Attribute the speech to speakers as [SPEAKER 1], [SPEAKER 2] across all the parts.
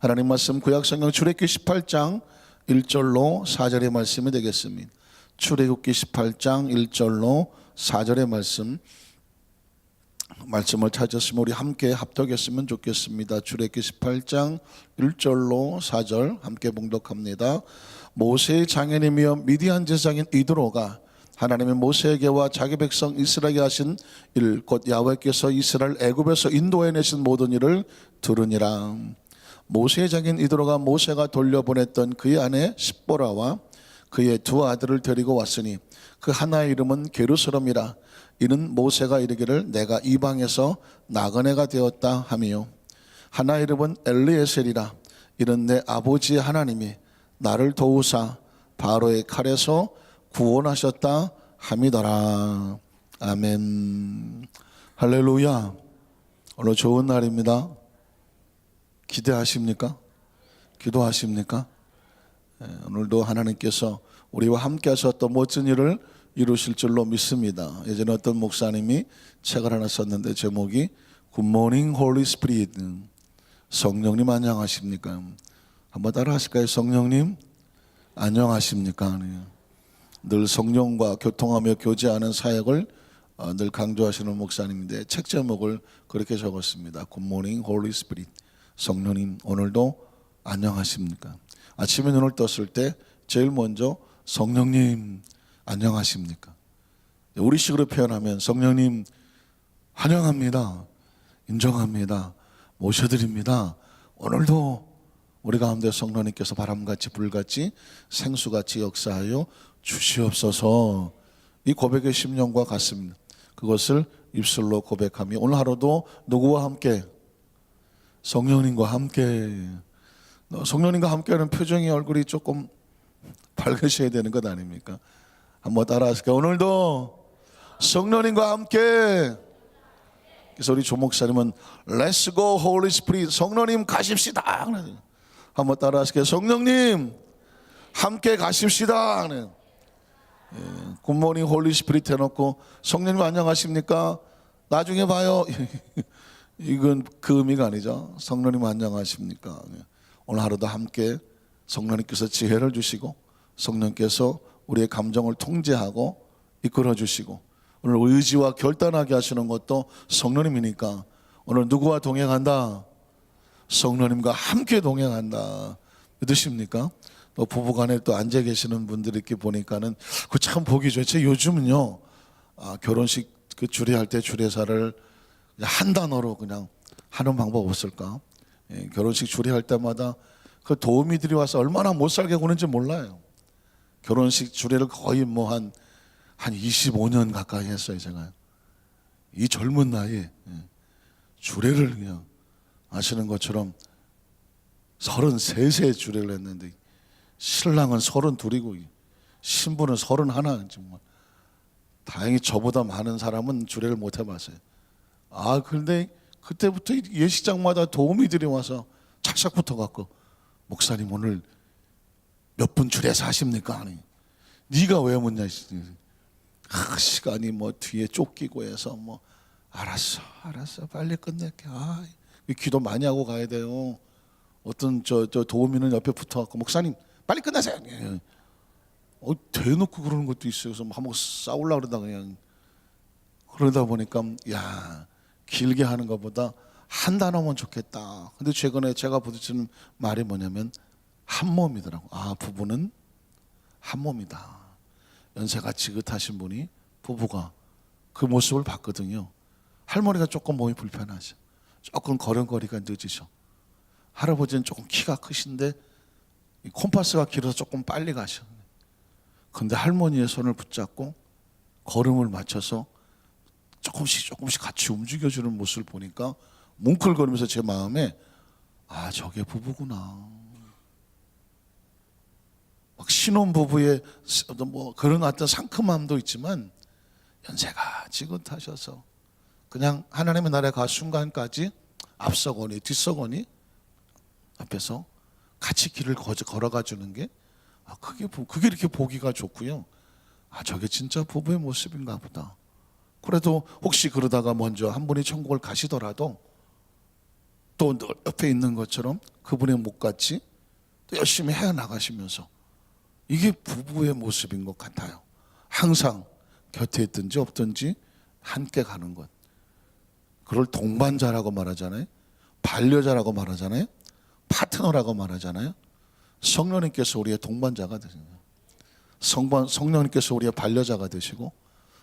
[SPEAKER 1] 하나님 말씀 구약성경 출애굽기 18장 1절로 4절의 말씀이 되겠습니다. 출애굽기 18장 1절로 4절의 말씀을 찾았으면 우리 함께 합독했으면 좋겠습니다. 출애굽기 18장 1절로 4절 함께 봉독합니다. 모세의 장인이며 미디안 제사장인 이드로가 하나님의 모세에게와 자기 백성 이스라엘에게 하신 일, 곧 야훼께서 이스라엘 애굽에서 인도해내신 모든 일을 들으니라. 모세의 장인 이드로가 모세가 돌려보냈던 그의 아내 십보라와 그의 두 아들을 데리고 왔으니 그 하나의 이름은 게르스롬이라. 이는 모세가 이르기를 내가 이방에서 나그네가 되었다 하며, 하나 이름은 엘리에셀이라. 이는 내 아버지의 하나님이 나를 도우사 바로의 칼에서 구원하셨다 함이더라. 아멘. 할렐루야. 오늘 좋은 날입니다. 기대하십니까? 기도하십니까? 오늘도 하나님께서 우리와 함께 하셨던 멋진 일을 이루실 줄로 믿습니다. 예전에 어떤 목사님이 책을 하나 썼는데 제목이 굿모닝 홀리 스피릿, 성령님 안녕하십니까? 한번 따라 하실까요? 성령님 안녕하십니까? 늘 성령과 교통하며 교제하는 사역을 늘 강조하시는 목사님인데 책 제목을 그렇게 적었습니다. 굿모닝 홀리 스피릿, 성령님 오늘도 안녕하십니까? 아침에 눈을 떴을 때 제일 먼저 성령님 안녕하십니까? 우리식으로 표현하면 성령님 환영합니다, 인정합니다, 모셔드립니다. 오늘도 우리 가운데 성령님께서 바람같이 불같이 생수같이 역사하여 주시옵소서. 이 고백의 심령과 같습니다. 그것을 입술로 고백하며 오늘 하루도 누구와 함께? 성령님과 함께. 성령님과 함께하는 표정이 얼굴이 조금 밝으셔야 되는 것 아닙니까? 한번 따라 하실까요? 오늘도 성령님과 함께. 그래서 우리 조목사님은 Let's go Holy Spirit, 성령님 가십시다. 한번 따라 하실까요? 성령님 함께 가십시다. 굿모닝 홀리 스피릿 해놓고 성령님 안녕하십니까? 나중에 봐요. 이건 그 의미가 아니죠. 성령님 안녕하십니까? 오늘 하루도 함께 성령님께서 지혜를 주시고 성령께서 우리의 감정을 통제하고 이끌어 주시고 오늘 의지와 결단하게 하시는 것도 성령님이니까 오늘 누구와 동행한다? 성령님과 함께 동행한다. 믿으십니까? 또 부부간에 또 앉아 계시는 분들 이렇게 보니까는 그 참 보기 좋죠. 요즘은요 결혼식 그 주례할 때 주례사를 한 단어로 그냥 하는 방법 없을까? 결혼식 주례할 때마다 그 도우미들이 와서 얼마나 못 살게 구는지 몰라요. 결혼식 주례를 거의 뭐 한 25년 가까이 했어요. 제가 이 젊은 나이에 주례를 그냥 아시는 것처럼 33세 주례를 했는데 신랑은 32이고 신부는 31. 정말 다행히 저보다 많은 사람은 주례를 못 해봤어요. 그런데 그때부터 예식장마다 도우미들이 와서 착착 붙어갖고 목사님 오늘 몇 분 주례사 하십니까? 아니, 네가 왜 묻냐? 시간이 뭐 뒤에 쫓기고 해서 뭐 알았어 빨리 끝낼게. 기도 많이 하고 가야 돼요. 어떤 저 도우미는 옆에 붙어갖고 목사님 빨리 끝내세요. 대놓고 그러는 것도 있어요. 그래서 한번 싸우려고 그러다가 그냥 그러다 보니까 길게 하는 것보다 한 단어면 좋겠다. 근데 최근에 제가 부딪히는 말이 뭐냐면 한 몸이더라고. 부부는 한 몸이다. 연세가 지긋하신 분이 부부가 그 모습을 봤거든요. 할머니가 조금 몸이 불편하셔. 조금 걸음걸이가 늦으셔. 할아버지는 조금 키가 크신데 콤파스가 길어서 조금 빨리 가셔. 근데 할머니의 손을 붙잡고 걸음을 맞춰서 조금씩 같이 움직여주는 모습을 보니까 뭉클거리면서 제 마음에 저게 부부구나. 막 신혼부부의 뭐 그런 어떤 상큼함도 있지만 연세가 지긋하셔서 그냥 하나님의 나라에 갈 순간까지 앞서거니 뒤서거니 앞에서 같이 길을 걸어가 주는 게 그게 이렇게 보기가 좋고요. 저게 진짜 부부의 모습인가 보다. 그래도 혹시 그러다가 먼저 한 분이 천국을 가시더라도 또 늘 옆에 있는 것처럼 그분의 목같이 또 열심히 해나가시면서 이게 부부의 모습인 것 같아요. 항상 곁에 있든지 없든지 함께 가는 것. 그걸 동반자라고 말하잖아요. 반려자라고 말하잖아요. 파트너라고 말하잖아요. 성령님께서 우리의 동반자가 되시는 거예요. 성령님께서 우리의 반려자가 되시고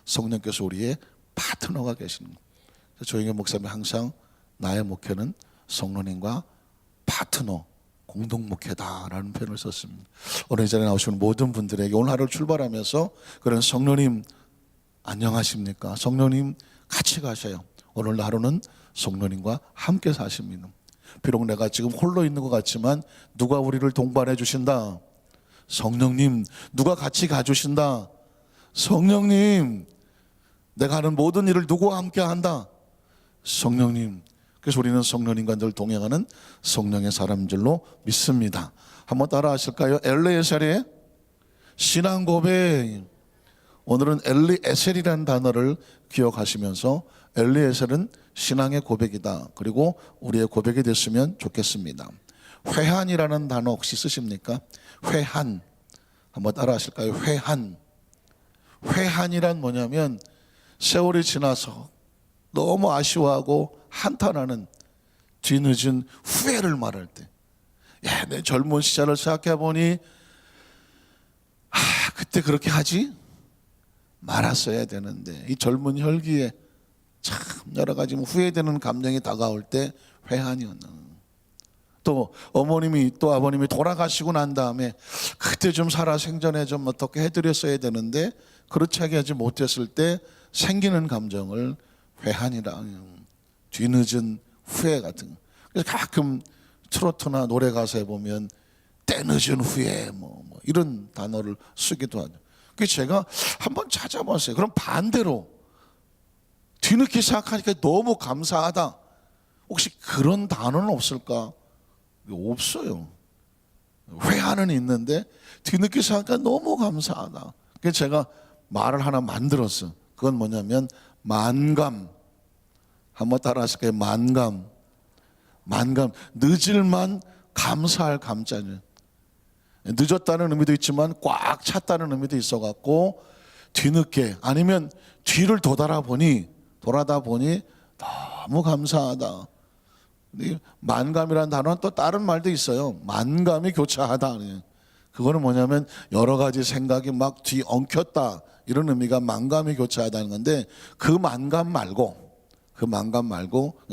[SPEAKER 1] 성령님께서 우리의 파트너가 계시는 거예요. 조영현 목사님이 항상 나의 목회는 성령님과 파트너, 공동 목회다라는 표현을 썼습니다. 오늘 이 자리에 나오시는 모든 분들에게 오늘 하루를 출발하면서 그런 성령님 안녕하십니까? 성령님 같이 가셔요. 오늘 하루는 성령님과 함께 사십니다. 비록 내가 지금 홀로 있는 것 같지만 누가 우리를 동반해 주신다? 성령님. 누가 같이 가주신다? 성령님. 내가 하는 모든 일을 누구와 함께 한다? 성령님. 그래서 우리는 성령님과 늘 동행하는 성령의 사람인 줄로 믿습니다. 한번 따라 하실까요? 엘리에셀의 신앙 고백. 오늘은 엘리에셀이라는 단어를 기억하시면서 엘리에셀은 신앙의 고백이다. 그리고 우리의 고백이 됐으면 좋겠습니다. 회한이라는 단어 혹시 쓰십니까? 회한. 한번 따라 하실까요? 회한. 회한이란 뭐냐면 세월이 지나서 너무 아쉬워하고 한탄하는 뒤늦은 후회를 말할 때, 야, 내 젊은 시절을 생각해 보니 그때 그렇게 하지 말았어야 되는데, 이 젊은 혈기에 참 여러 가지 후회되는 감정이 다가올 때 회한이었나. 또 어머님이 또 아버님이 돌아가시고 난 다음에 그때 좀 살아 생전에 좀 어떻게 해드렸어야 되는데 그렇게 하지 못했을 때 생기는 감정을 회한이라, 뒤늦은 후회 같은. 그래서 가끔 트로트나 노래 가사에 보면 때늦은 후회 뭐 이런 단어를 쓰기도 하죠. 그래서 제가 한번 찾아봤어요. 그럼 반대로 뒤늦게 생각하니까 너무 감사하다. 혹시 그런 단어는 없을까? 없어요. 회한은 있는데 뒤늦게 생각하니까 너무 감사하다. 그래서 제가 말을 하나 만들었어요. 그건 뭐냐면 만감. 한번 따라 하실까요? 만감. 만감. 늦을만 감사할 감자는. 늦었다는 의미도 있지만 꽉 찼다는 의미도 있어갖고 뒤늦게 아니면 뒤를 돌아다 보니 너무 감사하다. 만감이라는 단어는 또 다른 말도 있어요. 만감이 교차하다. 그거는 뭐냐면 여러 가지 생각이 막 뒤 엉켰다 이런 의미가 만감이 교차하다는 건데, 그 만감 말고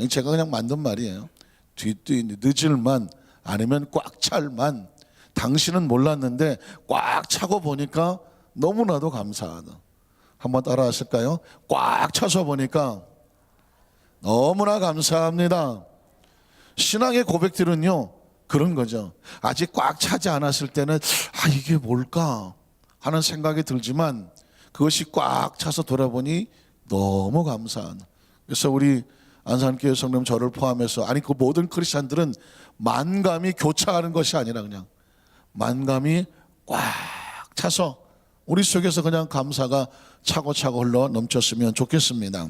[SPEAKER 1] 제가 그냥 만든 말이에요. 늦을만 아니면 꽉 찰만. 당신은 몰랐는데 꽉 차고 보니까 너무나도 감사하다. 한번 따라 하실까요? 꽉 차서 보니까 너무나 감사합니다. 신앙의 고백들은요 그런 거죠. 아직 꽉 차지 않았을 때는 이게 뭘까 하는 생각이 들지만 그것이 꽉 차서 돌아보니 너무 감사한. 그래서 우리 안산교회 성령 저를 포함해서, 아니 그 모든 크리스찬들은 만감이 교차하는 것이 아니라 그냥 만감이 꽉 차서 우리 속에서 그냥 감사가 차고차고 흘러 넘쳤으면 좋겠습니다.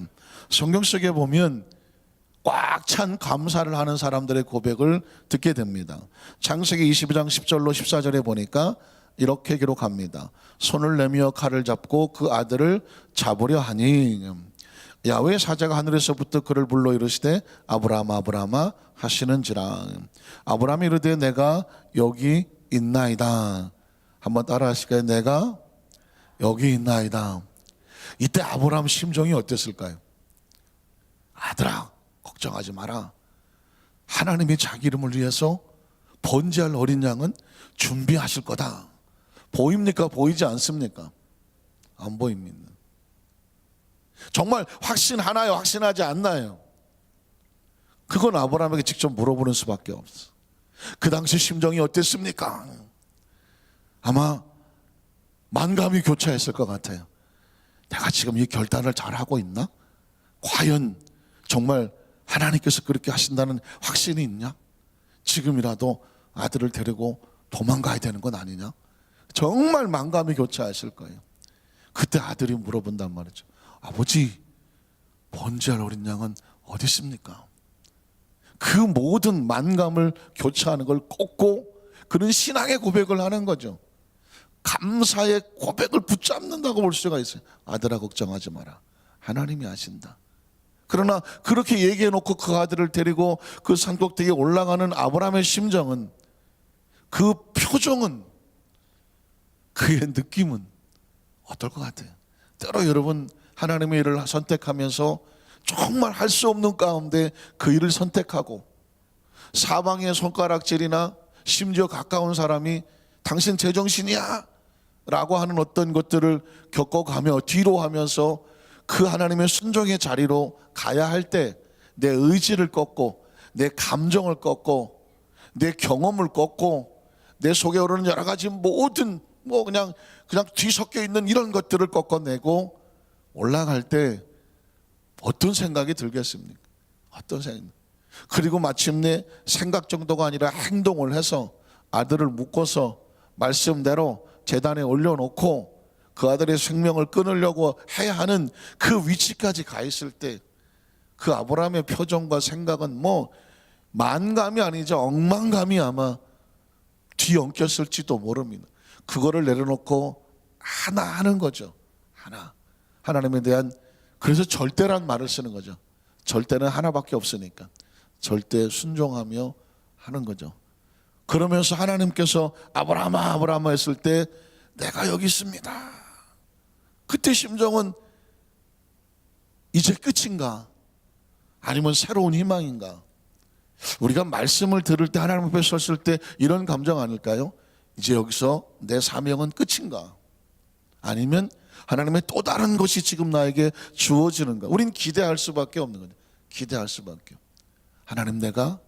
[SPEAKER 1] 성경 속에 보면 꽉 찬 감사를 하는 사람들의 고백을 듣게 됩니다. 창세기 22장 10절로 14절에 보니까 이렇게 기록합니다. 손을 내밀어 칼을 잡고 그 아들을 잡으려 하니 야훼 사자가 하늘에서부터 그를 불러 이르시되 아브라함아 아브라함아 하시는지라. 아브라함이 이르되 내가 여기 있나이다. 한번 따라 하실까요? 내가 여기 있나이다. 이때 아브라함 심정이 어땠을까요? 아들아 걱정하지 마라. 하나님이 자기 이름을 위해서 번제할 어린 양은 준비하실 거다. 보입니까? 보이지 않습니까? 안 보입니다. 정말 확신하나요? 확신하지 않나요? 그건 아브라함에게 직접 물어보는 수밖에 없어. 그 당시 심정이 어땠습니까? 아마 만감이 교차했을 것 같아요. 내가 지금 이 결단을 잘하고 있나? 과연 정말 하나님께서 그렇게 하신다는 확신이 있냐? 지금이라도 아들을 데리고 도망가야 되는 건 아니냐? 정말 만감이 교차하실 거예요. 그때 아들이 물어본단 말이죠. 아버지, 번제할 어린 양은 어디 있습니까? 그 모든 만감을 교차하는 걸 꺾고 그는 신앙의 고백을 하는 거죠. 감사의 고백을 붙잡는다고 볼 수가 있어요. 아들아 걱정하지 마라. 하나님이 아신다. 그러나 그렇게 얘기해 놓고 그 아들을 데리고 그 산꼭대기에 올라가는 아브라함의 심정은, 그 표정은, 그의 느낌은 어떨 것 같아요? 때로 여러분 하나님의 일을 선택하면서 정말 할 수 없는 가운데 그 일을 선택하고 사방의 손가락질이나 심지어 가까운 사람이 당신 제정신이야? 라고 하는 어떤 것들을 겪어가며 뒤로 하면서 그 하나님의 순종의 자리로 가야 할 때 내 의지를 꺾고 내 감정을 꺾고 내 경험을 꺾고 내 속에 오르는 여러 가지 모든 그냥 뒤섞여 있는 이런 것들을 꺾어내고 올라갈 때 어떤 생각이 들겠습니까? 어떤 생각? 그리고 마침내 생각 정도가 아니라 행동을 해서 아들을 묶어서 말씀대로 제단에 올려놓고 그 아들의 생명을 끊으려고 해야 하는 그 위치까지 가 있을 때 그 아브라함의 표정과 생각은 만감이 아니죠. 억만감이 아마 뒤엉켰을지도 모릅니다. 그거를 내려놓고 하나 하는 거죠. 하나. 하나님에 대한, 그래서 절대란 말을 쓰는 거죠. 절대는 하나밖에 없으니까 절대 순종하며 하는 거죠. 그러면서 하나님께서 아브라함아 아브라함아 했을 때 내가 여기 있습니다. 그때 심정은 이제 끝인가? 아니면 새로운 희망인가? 우리가 말씀을 들을 때 하나님 앞에 섰을 때 이런 감정 아닐까요? 이제 여기서 내 사명은 끝인가? 아니면 하나님의 또 다른 것이 지금 나에게 주어지는가? 우린 기대할 수밖에 없는 거죠. 기대할 수밖에. 하나님 내가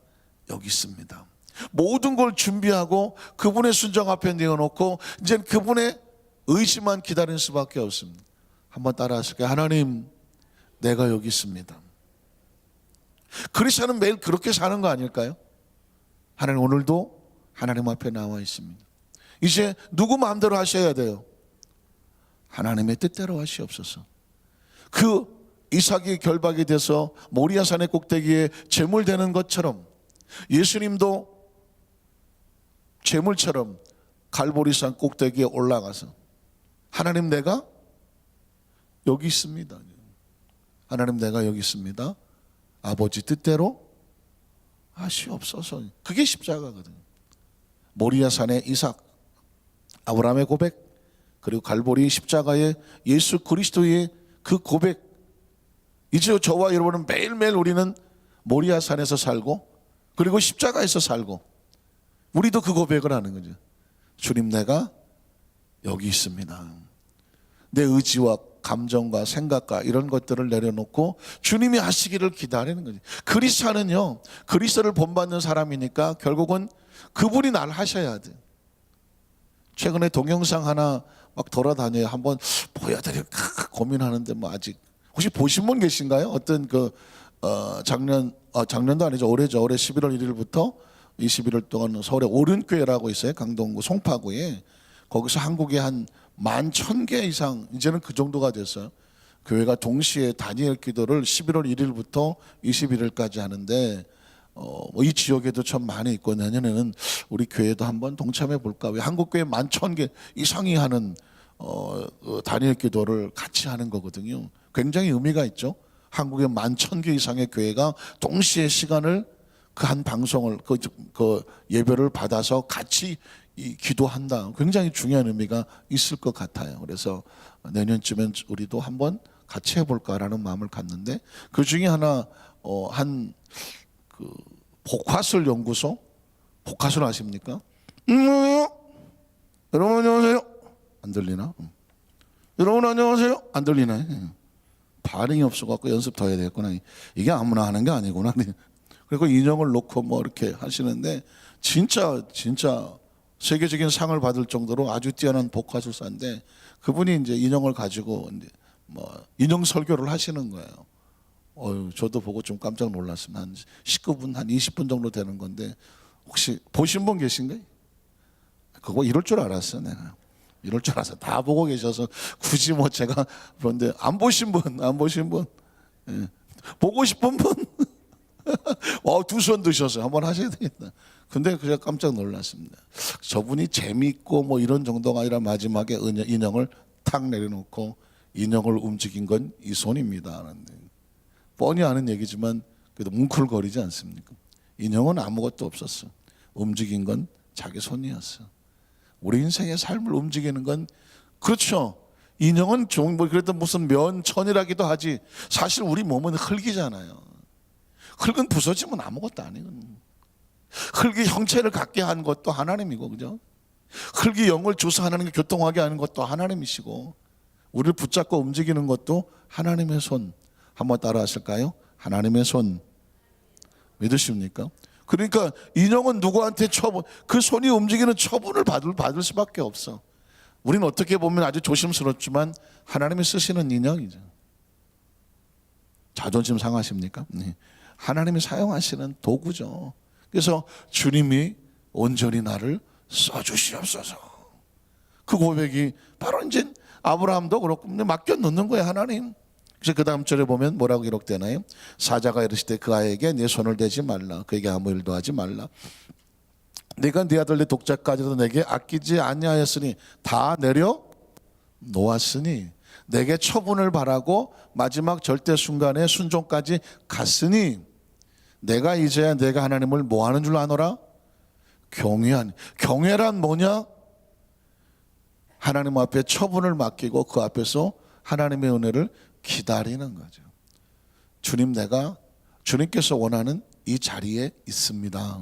[SPEAKER 1] 여기 있습니다. 모든 걸 준비하고 그분의 순종 앞에 내어놓고 이제 그분의 의지만 기다릴 수밖에 없습니다. 한번 따라 하실까요? 하나님 내가 여기 있습니다. 그리스도는 매일 그렇게 사는 거 아닐까요? 하나님 오늘도 하나님 앞에 나와 있습니다. 이제 누구 마음대로 하셔야 돼요? 하나님의 뜻대로 하시옵소서. 그 이삭이 결박이 돼서 모리아산의 꼭대기에 제물되는 것처럼 예수님도 제물처럼 갈보리산 꼭대기에 올라가서 하나님 내가 여기 있습니다. 하나님 내가 여기 있습니다. 아버지 뜻대로 하시옵소서. 그게 십자가거든요. 모리아산의 이삭, 아브라함의 고백, 그리고 갈보리 십자가의 예수 그리스도의 그 고백. 이제 저와 여러분은 매일매일 우리는 모리아산에서 살고 그리고 십자가에서 살고 우리도 그 고백을 하는 거죠. 주님 내가 여기 있습니다. 내 의지와 감정과 생각과 이런 것들을 내려놓고 주님이 하시기를 기다리는 거죠. 그리스도는요, 그리스도를 본받는 사람이니까 결국은 그분이 날 하셔야 돼요. 최근에 동영상 하나 막 돌아다녀요. 한번 보여드릴까 고민하는데 아직 혹시 보신 분 계신가요? 어떤 작년도 아니죠. 올해죠. 올해 11월 1일부터 21일 동안 서울에 오륜교회라고 있어요. 강동구 송파구에. 거기서 한국에 한 11,000개 이상, 이제는 그 정도가 됐어요. 교회가 동시에 다니엘 기도를 11월 1일부터 21일까지 하는데 이 지역에도 참 많이 있고 내년에는 우리 교회도 한번 동참해 볼까. 왜 한국교회 11,000개 이상이 하는 다니엘 기도를 같이 하는 거거든요. 굉장히 의미가 있죠. 한국에 11,000개 이상의 교회가 동시에 시간을 그 한 방송을 그 예배를 받아서 같이 기도한다. 굉장히 중요한 의미가 있을 것 같아요. 그래서 내년쯤엔 우리도 한번 같이 해볼까라는 마음을 갖는데 그 중에 하나 그 복화술 연구소, 복화술 아십니까? 여러분 안녕하세요. 안 들리나? 여러분 안녕하세요. 안 들리나? 반응이 없어갖고 연습 더 해야 되겠구나. 이게 아무나 하는 게 아니구나. 그리고 인형을 놓고 이렇게 하시는데 진짜 세계적인 상을 받을 정도로 아주 뛰어난 복화술사인데 그분이 이제 인형을 가지고 이제 인형 설교를 하시는 거예요. 저도 보고 좀 깜짝 놀랐습니다. 한 19분, 한 20분 정도 되는 건데 혹시 보신 분 계신가요? 그거 이럴 줄 알았어요, 내가. 이럴 줄 알았어요. 다 보고 계셔서 굳이 제가 그런데 안 보신 분, 예. 보고 싶은 분. 두 손 드셔서 한번 하셔야 되겠다. 근데 그냥 깜짝 놀랐습니다. 저분이 재미있고 뭐 이런 정도가 아니라 마지막에 인형을 탁 내려놓고 인형을 움직인 건 이 손입니다 하는데, 뻔히 아는 얘기지만 그래도 뭉클거리지 않습니까? 인형은 아무것도 없었어. 움직인 건 자기 손이었어. 우리 인생의 삶을 움직이는 건, 그렇죠, 인형은 뭐 그래도 무슨 면천이라기도 하지, 사실 우리 몸은 흙이잖아요. 흙은 부서지면 아무것도 아니거든요. 흙이 형체를 갖게 한 것도 하나님이고, 그죠? 흙이 영을 주사 하나님께 교통하게 하는 것도 하나님이시고, 우리를 붙잡고 움직이는 것도 하나님의 손. 한번 따라 하실까요? 하나님의 손. 믿으십니까? 그러니까 인형은 누구한테 그 손이 움직이는 처분을 받을 수밖에 없어. 우리는 어떻게 보면 아주 조심스럽지만 하나님이 쓰시는 인형이죠. 자존심 상하십니까? 네. 하나님이 사용하시는 도구죠. 그래서 주님이 온전히 나를 써주시옵소서. 그 고백이 바로 이제 아브라함도 그렇고 맡겨 놓는 거예요, 하나님. 그래서 그 다음 절에 보면 뭐라고 기록되나요? 사자가 이르시되 그 아이에게 내 손을 대지 말라, 그에게 아무 일도 하지 말라. 네가 네 아들 내 독자까지도 내게 아끼지 아니하였으니 다 내려 놓았으니 내게 처분을 바라고 마지막 절대 순간에 순종까지 갔으니 내가 이제야 내가 하나님을 뭐 하는 줄 아노라? 경외란 뭐냐? 하나님 앞에 처분을 맡기고 그 앞에서 하나님의 은혜를 기다리는 거죠. 주님께서 원하는 이 자리에 있습니다.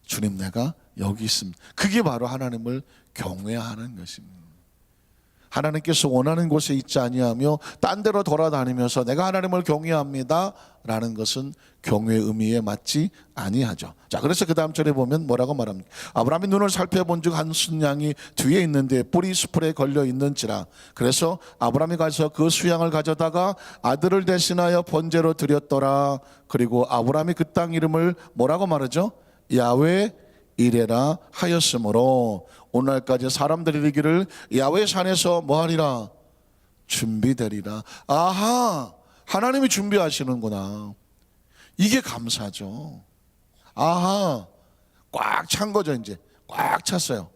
[SPEAKER 1] 주님, 내가 여기 있습니다. 그게 바로 하나님을 경외하는 것입니다. 하나님께서 원하는 곳에 있지 아니하며 딴 데로 돌아다니면서 내가 하나님을 경외합니다 라는 것은 경외의 의미에 맞지 아니하죠. 자, 그래서 그 다음 절에 보면 뭐라고 말합니까? 아브라함이 눈을 살펴본 즉 한 순양이 뒤에 있는데 뿔이 수풀에 걸려 있는지라. 그래서 아브라함이 가서 그 수양을 가져다가 아들을 대신하여 번제로 드렸더라. 그리고 아브라함이 그 땅 이름을 뭐라고 말하죠? 야훼 이레라 하였으므로 오늘날까지 사람들이 이르기를 야훼 산에서 뭐하리라? 준비되리라. 아하, 하나님이 준비하시는구나. 이게 감사죠. 아하, 꽉 찬 거죠. 이제 꽉 찼어요.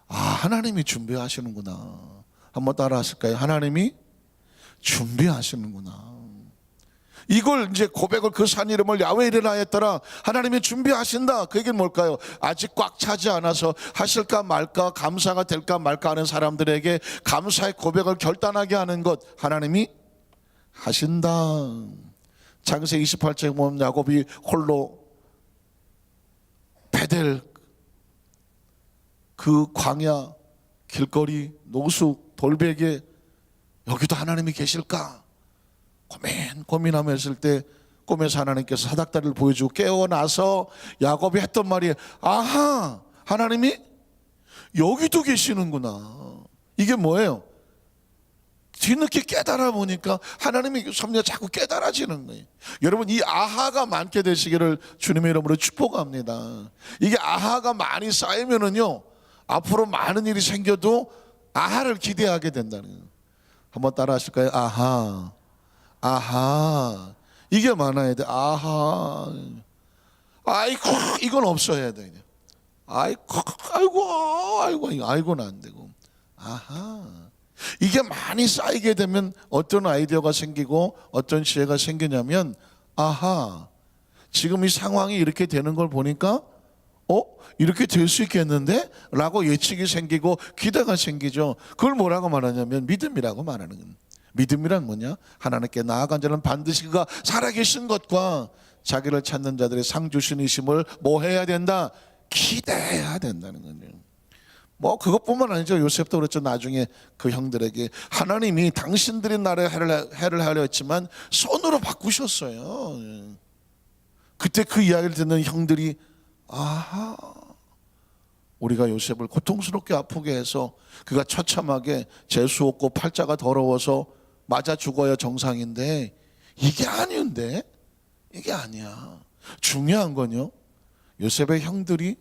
[SPEAKER 1] 아, 하나님이 준비하시는구나. 한번 따라 하실까요? 하나님이 준비하시는구나. 이걸 이제 고백을, 그 산 이름을 야훼 이레라 했더라. 하나님이 준비하신다. 그 얘기는 뭘까요? 아직 꽉 차지 않아서 하실까 말까, 감사가 될까 말까 하는 사람들에게 감사의 고백을 결단하게 하는 것, 하나님이 하신다. 창세기 28장에 보면 야곱이 홀로 베델 그 광야 길거리 노숙 돌베개, 여기도 하나님이 계실까 고민하며 있을 때 꿈에서 하나님께서 사닥다리를 보여주고 깨어나서 야곱이 했던 말이, 아하, 하나님이 여기도 계시는구나. 이게 뭐예요? 뒤늦게 깨달아 보니까 하나님의 섭리가 자꾸 깨달아지는 거예요. 여러분, 이 아하가 많게 되시기를 주님의 이름으로 축복합니다. 이게 아하가 많이 쌓이면은요, 앞으로 많은 일이 생겨도 아하를 기대하게 된다는 거예요. 한번 따라 하실까요? 아하, 아하. 이게 많아야 돼. 아하. 아이고, 이건 없어야 돼. 아이고는 안 되고. 아하. 이게 많이 쌓이게 되면 어떤 아이디어가 생기고 어떤 지혜가 생기냐면, 아하, 지금 이 상황이 이렇게 되는 걸 보니까 이렇게 될 수 있겠는데? 라고 예측이 생기고 기대가 생기죠. 그걸 뭐라고 말하냐면 믿음이라고 말하는 거예요. 믿음이란 뭐냐? 하나님께 나아간 자는 반드시 그가 살아계신 것과 자기를 찾는 자들의 상 주시니심을 뭐 해야 된다? 기대해야 된다는 거예요. 뭐 그것뿐만 아니죠. 요셉도 그렇죠. 나중에 그 형들에게 하나님이 당신들이 나를 해를 하려 했지만 손으로 바꾸셨어요. 그때 그 이야기를 듣는 형들이, 아하, 우리가 요셉을 고통스럽게 아프게 해서 그가 처참하게 재수 없고 팔자가 더러워서 맞아 죽어야 정상인데 이게 아닌데, 이게 아니야. 중요한 건요, 요셉의 형들이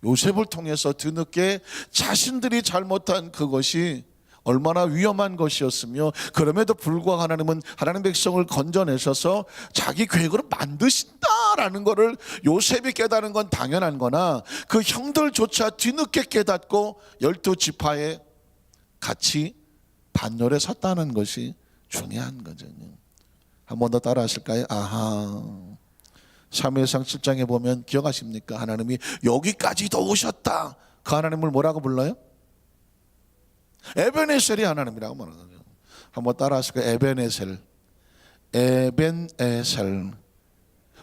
[SPEAKER 1] 요셉을 통해서 뒤늦게 자신들이 잘못한 그것이 얼마나 위험한 것이었으며, 그럼에도 불구하고 하나님은 하나님 백성을 건져내셔서 자기 계획으로 만드신다라는 것을 요셉이 깨달은 건 당연한 거나, 그 형들조차 뒤늦게 깨닫고 12지파에 같이 반열에 섰다는 것이 중요한 거죠. 한 번 더 따라 하실까요? 아하. 사무엘상 7장에 보면 기억하십니까? 하나님이 여기까지도 오셨다. 그 하나님을 뭐라고 불러요? 에벤에셀이 하나님이라고 말하는 거예요. 한번 따라 하실까요? 에벤에셀. 에벤에셀.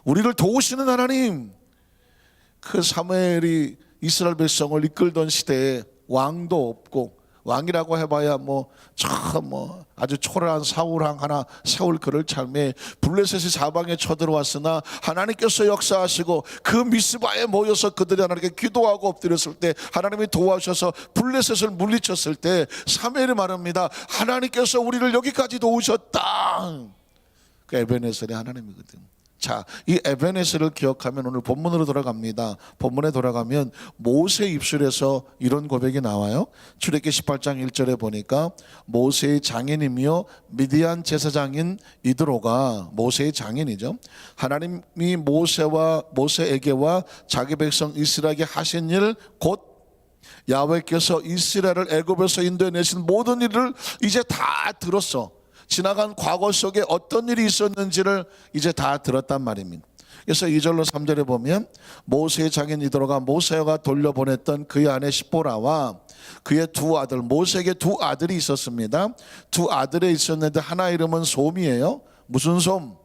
[SPEAKER 1] 우리를 도우시는 하나님. 그 사무엘이 이스라엘 백성을 이끌던 시대에 왕도 없고, 왕이라고 해봐야 아주 초라한 사울왕 하나 세울 그를 참에 블레셋이 사방에 쳐들어왔으나 하나님께서 역사하시고 그 미스바에 모여서 그들이 하나님께 기도하고 엎드렸을 때 하나님이 도와주셔서 블레셋을 물리쳤을 때 사무엘이 말합니다. 하나님께서 우리를 여기까지 도우셨다. 그 에벤에셀이 하나님이거든. 자, 이 에벤에셀을 기억하면 오늘 본문으로 돌아갑니다. 본문에 돌아가면 모세 입술에서 이런 고백이 나와요. 출애굽기 18장 1절에 보니까 모세의 장인이며 미디안 제사장인 이드로가, 모세의 장인이죠, 하나님이 모세에게와 자기 백성 이스라엘에게 하신 일, 곧 야훼께서 이스라엘을 애굽에서 인도해내신 모든 일을 이제 다 들었어. 지나간 과거 속에 어떤 일이 있었는지를 이제 다 들었단 말입니다. 그래서 2절로 3절에 보면 모세의 장인 이드로가 모세가 돌려보냈던 그의 아내 시보라와 그의 두 아들, 모세에게 두 아들이 있었습니다. 두 아들이 있었는데 하나 이름은 솜이에요. 무슨 솜?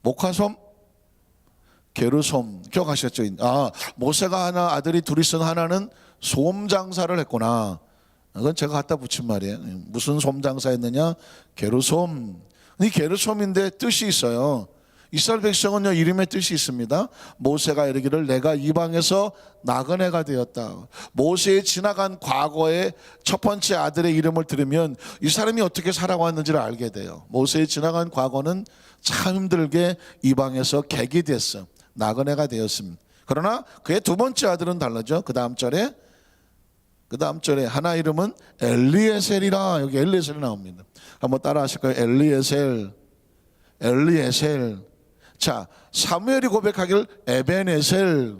[SPEAKER 1] 목화솜? 게르솜. 기억하셨죠? 모세가 하나, 아들이 둘이 있은 하나는 솜 장사를 했구나. 그건 제가 갖다 붙인 말이에요. 무슨 솜 장사했느냐? 게르솜. 이 게르솜인데 뜻이 있어요. 이스라엘 백성은요, 이름의 뜻이 있습니다. 모세가 이르기를 내가 이방에서 나그네가 되었다. 모세의 지나간 과거의 첫 번째 아들의 이름을 들으면 이 사람이 어떻게 살아왔는지를 알게 돼요. 모세의 지나간 과거는 참 힘들게 이방에서 객이 됐어. 나그네가 되었습니다. 그러나 그의 두 번째 아들은 달라져. 그 다음 절에 하나 이름은 엘리에셀이라. 여기 엘리에셀이 나옵니다. 한번 따라 하실까요? 엘리에셀. 자, 사무엘이 고백하길 에벤에셀.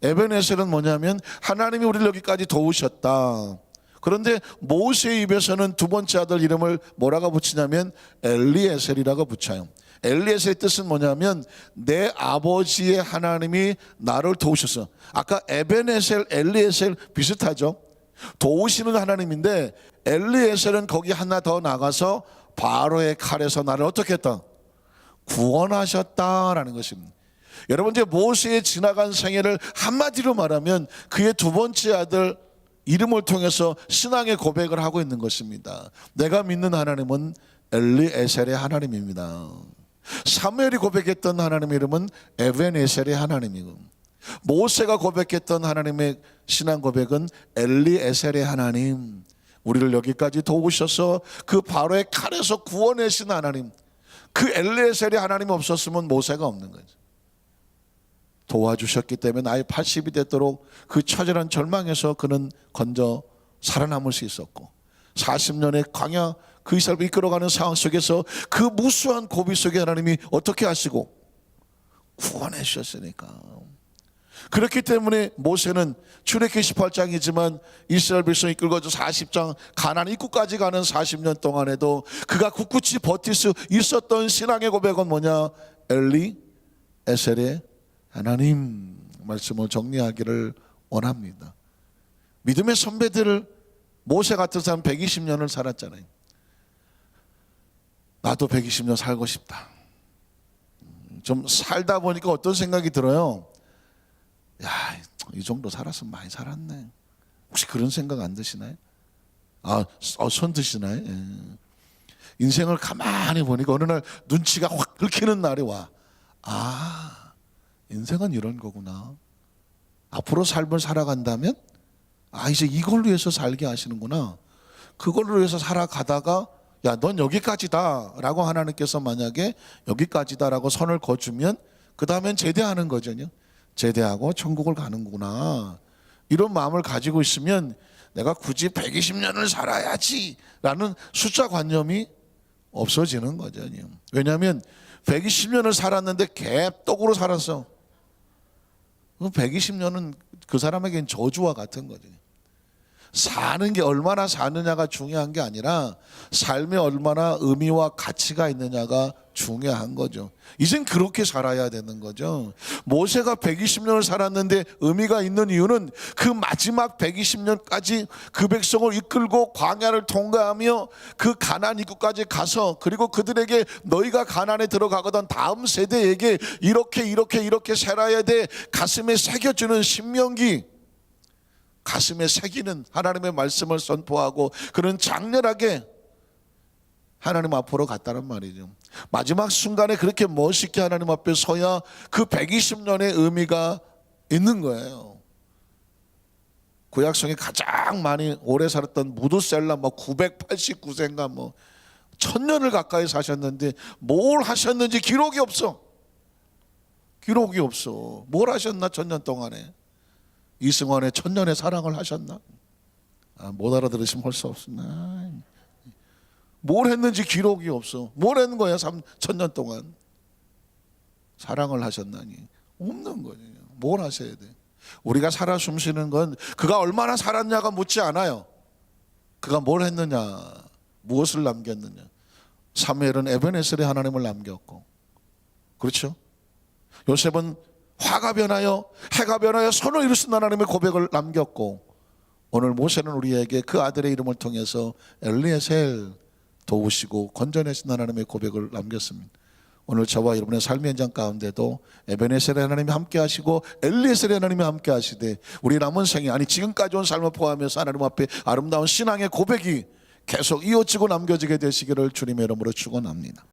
[SPEAKER 1] 에벤에셀은 뭐냐면 하나님이 우리를 여기까지 도우셨다. 그런데 모세의 입에서는 두 번째 아들 이름을 뭐라고 붙이냐면 엘리에셀이라고 붙여요. 엘리에셀의 뜻은 뭐냐면 내 아버지의 하나님이 나를 도우셨어. 아까 에벤에셀, 엘리에셀 비슷하죠? 도우시는 하나님인데 엘리에셀은 거기 하나 더 나가서 바로의 칼에서 나를 어떻게 했다? 구원하셨다라는 것입니다. 여러분, 이제 모세의 지나간 생애를 한마디로 말하면 그의 두 번째 아들 이름을 통해서 신앙의 고백을 하고 있는 것입니다. 내가 믿는 하나님은 엘리에셀의 하나님입니다. 사무엘이 고백했던 하나님의 이름은 에벤에셀의 하나님이고, 모세가 고백했던 하나님의 신앙 고백은 엘리에셀의 하나님, 우리를 여기까지 도우셔서 그 바로의 칼에서 구원하신 하나님, 그 엘리에셀의 하나님이 없었으면 모세가 없는 거죠. 도와주셨기 때문에 나이 80이 되도록 그 처절한 절망에서 그는 건져 살아남을 수 있었고, 40년의 광야 그 이스라엘을 이끌어가는 상황 속에서 그 무수한 고비 속에 하나님이 어떻게 하시고 구원해 주셨으니까. 그렇기 때문에 모세는 출애굽기 18장이지만 이스라엘 백성이 이끌어져 40장 가나안 입구까지 가는 40년 동안에도 그가 굳굳이 버틸 수 있었던 신앙의 고백은 뭐냐? 엘리에셀의 하나님. 말씀을 정리하기를 원합니다. 믿음의 선배들을, 모세 같은 사람 120년을 살았잖아요. 나도 120년 살고 싶다. 좀 살다 보니까 어떤 생각이 들어요? 야, 이 정도 살았으면 많이 살았네. 혹시 그런 생각 안 드시나요? 손 드시나요? 예. 인생을 가만히 보니까 어느 날 눈치가 확 긁히는 날이 와. 인생은 이런 거구나. 앞으로 삶을 살아간다면 이제 이걸로 해서 살게 하시는구나. 그걸로 해서 살아가다가 야, 넌 여기까지다 라고 하나님께서 만약에 여기까지다라고 선을 거주면 그 다음엔 제대하는 거죠. 제대하고 천국을 가는구나. 이런 마음을 가지고 있으면 내가 굳이 120년을 살아야지라는 숫자 관념이 없어지는 거죠. 왜냐하면 120년을 살았는데 개떡으로 살았어. 120년은 그 사람에겐 저주와 같은 거죠. 사는 게 얼마나 사느냐가 중요한 게 아니라 삶에 얼마나 의미와 가치가 있느냐가 중요한 거죠. 이젠 그렇게 살아야 되는 거죠. 모세가 120년을 살았는데 의미가 있는 이유는 그 마지막 120년까지 그 백성을 이끌고 광야를 통과하며 그 가나안 입구까지 가서, 그리고 그들에게 너희가 가나안에 들어가거든 다음 세대에게 이렇게 살아야 돼 가슴에 새겨주는 신명기, 가슴에 새기는 하나님의 말씀을 선포하고 그는 장렬하게 하나님 앞으로 갔다는 말이죠. 마지막 순간에 그렇게 멋있게 하나님 앞에 서야 그 120년의 의미가 있는 거예요. 구약성에 가장 많이 오래 살았던 무드셀라 989세인가 1000년을 가까이 사셨는데 뭘 하셨는지 기록이 없어. 기록이 없어. 뭘 하셨나 1000년 동안에. 이승환의 1000년의 사랑을 하셨나? 못 알아들으시면 할 수 없습니다. 뭘 했는지 기록이 없어. 뭘 했는 거야 1000년 동안. 사랑을 하셨나니? 없는 거예요. 뭘 하셔야 돼? 우리가 살아 숨쉬는 건 그가 얼마나 살았냐가 묻지 않아요. 그가 뭘 했느냐, 무엇을 남겼느냐. 사무엘은 에베네셀에 하나님을 남겼고, 그렇죠? 요셉은 화가 변하여 해가 변하여 선을 이루신 하나님의 고백을 남겼고, 오늘 모세는 우리에게 그 아들의 이름을 통해서 엘리에셀 도우시고 건져내신 하나님의 고백을 남겼습니다. 오늘 저와 여러분의 삶의 현장 가운데도 에베네셀의 하나님이 함께 하시고 엘리에셀의 하나님이 함께 하시되 우리 남은 생에, 아니 지금까지 온 삶을 포함해서 하나님 앞에 아름다운 신앙의 고백이 계속 이어지고 남겨지게 되시기를 주님의 이름으로 축원합니다.